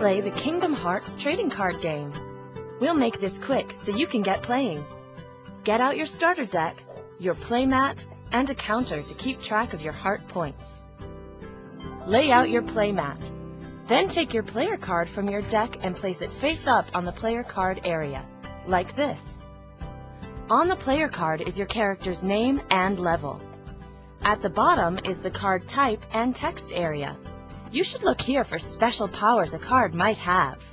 play the Kingdom Hearts trading card game. We'll make this quick so you can get playing. Get out your starter deck, your playmat, and a counter to keep track of your heart points. Lay out your playmat. Then take your player card from your deck and place it face up on the player card area, like this. On the player card is your character's name and level. At the bottom is the card type and text area. You should look here for special powers a card might have.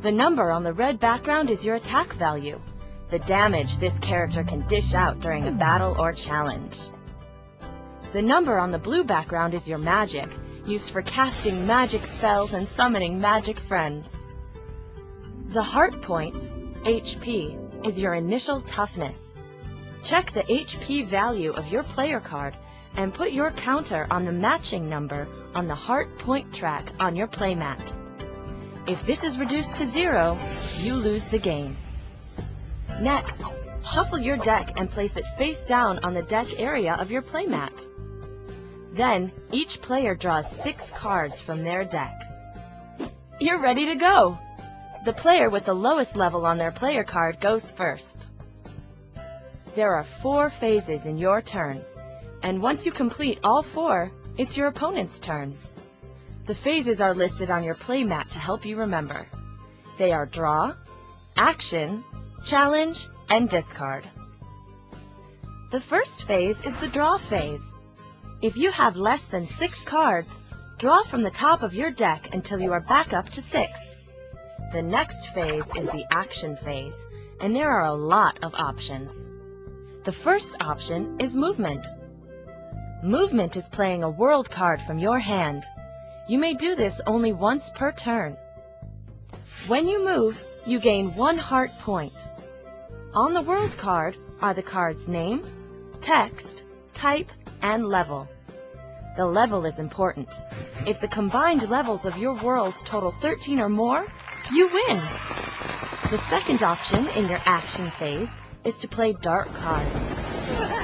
The number on the red background is your attack value, the damage this character can dish out during a battle or challenge. The number on the blue background is your magic, used for casting magic spells and summoning magic friends. The heart points, HP, is your initial toughness. Check the HP value of your player card and put your counter on the matching number on the heart point track on your playmat. If this is reduced to 0, you lose the game. Next, shuffle your deck and place it face down on the deck area of your playmat. Then, each player draws 6 cards from their deck. You're ready to go! The player with the lowest level on their player card goes first. There are 4 phases in your turn, and once you complete all 4, it's your opponent's turn. The phases are listed on your playmat to help you remember. They are draw, action, challenge, and discard. The first phase is the draw phase. If you have less than 6 cards, draw from the top of your deck until you are back up to 6. The next phase is the action phase, and there are a lot of options. The first option is movement. Movement is playing a world card from your hand. You may do this only once per turn. When you move, you gain 1 heart point. On the world card are the card's name, text, type, and level. The level is important. If the combined levels of your worlds total 13 or more, you win. The second option in your action phase is to play dark cards.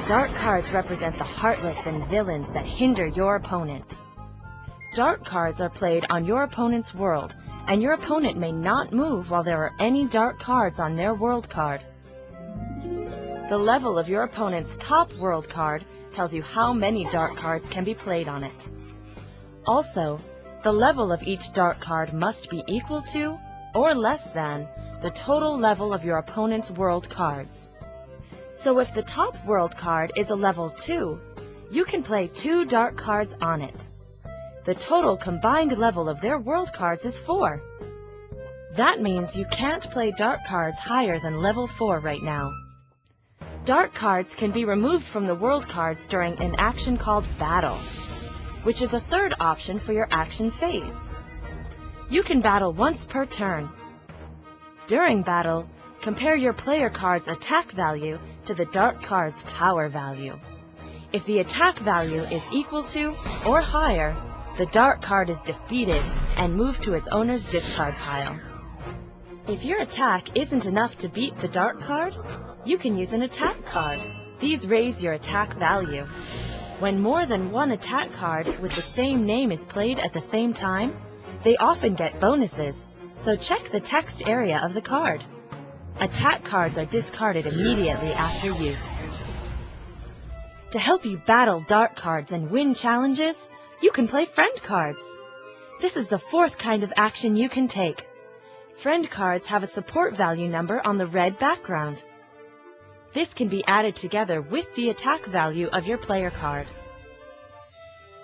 Dark cards represent the heartless and villains that hinder your opponent. Dark cards are played on your opponent's world, and your opponent may not move while there are any dark cards on their world card. The level of your opponent's top world card tells you how many dark cards can be played on it. Also, the level of each dark card must be equal to, or less than, the total level of your opponent's world cards. So if the top world card is a level 2, you can play 2 dark cards on it. The total combined level of their world cards is 4. That means you can't play dark cards higher than level 4 right now. Dark cards can be removed from the world cards during an action called Battle, which is a third option for your action phase. You can battle once per turn. During battle, compare your player card's attack value to the dark card's power value. If the attack value is equal to or higher, the dark card is defeated and moved to its owner's discard pile. If your attack isn't enough to beat the dark card, you can use an attack card. These raise your attack value. When more than one attack card with the same name is played at the same time, they often get bonuses, so check the text area of the card. Attack cards are discarded immediately after use. To help you battle dark cards and win challenges, you can play friend cards. This is the 4th kind of action you can take. Friend cards have a support value number on the red background. This can be added together with the attack value of your player card.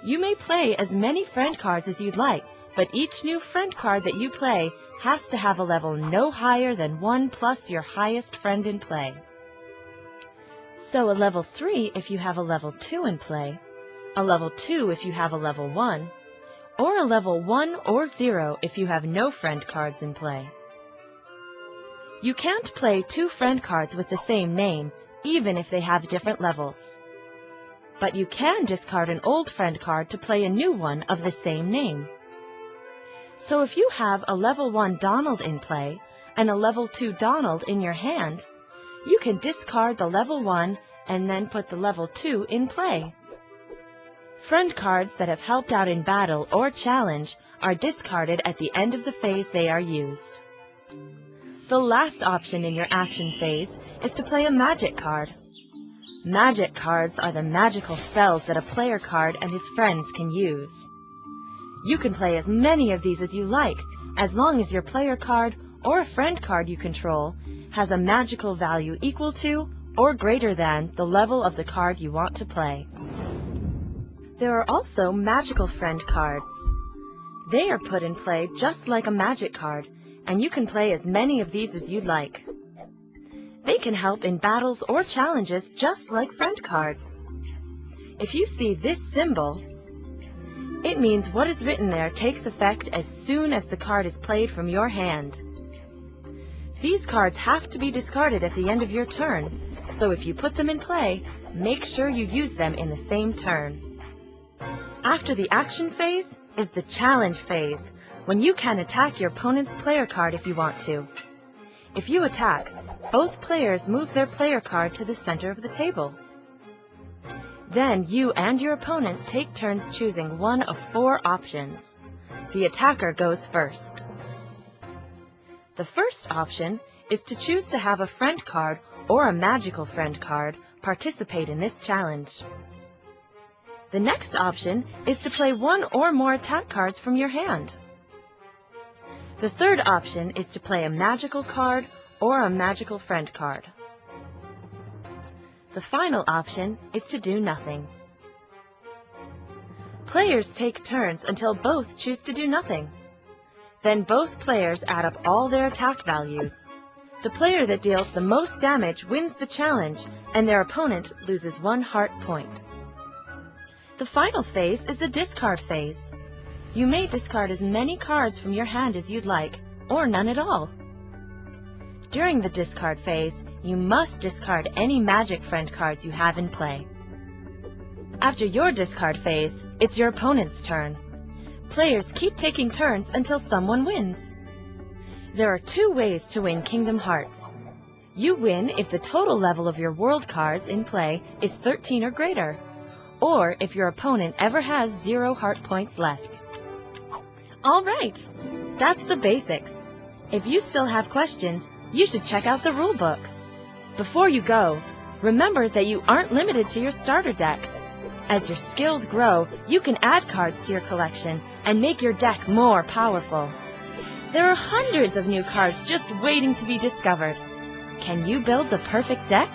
You may play as many friend cards as you'd like, but each new friend card that you play has to have a level no higher than 1 plus your highest friend in play. So a level 3 if you have a level 2 in play, a level 2 if you have a level 1, or a level 1 or 0 if you have no friend cards in play. You can't play 2 friend cards with the same name, even if they have different levels. But you can discard an old friend card to play a new one of the same name. So if you have a level 1 Donald in play and a level 2 Donald in your hand, you can discard the level 1 and then put the level 2 in play. Friend cards that have helped out in battle or challenge are discarded at the end of the phase they are used. The last option in your action phase is to play a magic card. Magic cards are the magical spells that a player card and his friends can use. You can play as many of these as you like, as long as your player card or a friend card you control has a magical value equal to or greater than the level of the card you want to play. There are also magical friend cards. They are put in play just like a magic card, and you can play as many of these as you'd like. They can help in battles or challenges just like friend cards. If you see this symbol, it means what is written there takes effect as soon as the card is played from your hand. These cards have to be discarded at the end of your turn, so if you put them in play, make sure you use them in the same turn. After the action phase is the challenge phase, when you can attack your opponent's player card if you want to. If you attack, both players move their player card to the center of the table. Then you and your opponent take turns choosing one of 4 options. The attacker goes first. The first option is to choose to have a friend card or a magical friend card participate in this challenge. The next option is to play 1 or more attack cards from your hand. The third option is to play a magical card or a magical friend card. The final option is to do nothing. Players take turns until both choose to do nothing. Then both players add up all their attack values. The player that deals the most damage wins the challenge, and their opponent loses 1 heart point. The final phase is the discard phase. You may discard as many cards from your hand as you'd like, or none at all. During the discard phase, you must discard any magic friend cards you have in play. After your discard phase, it's your opponent's turn. Players keep taking turns until someone wins. There are 2 ways to win Kingdom Hearts. You win if the total level of your world cards in play is 13 or greater, or if your opponent ever has 0 heart points left. All right, that's the basics. If you still have questions, you should check out the rulebook. Before you go, remember that you aren't limited to your starter deck. As your skills grow, you can add cards to your collection and make your deck more powerful. There are hundreds of new cards just waiting to be discovered. Can you build the perfect deck?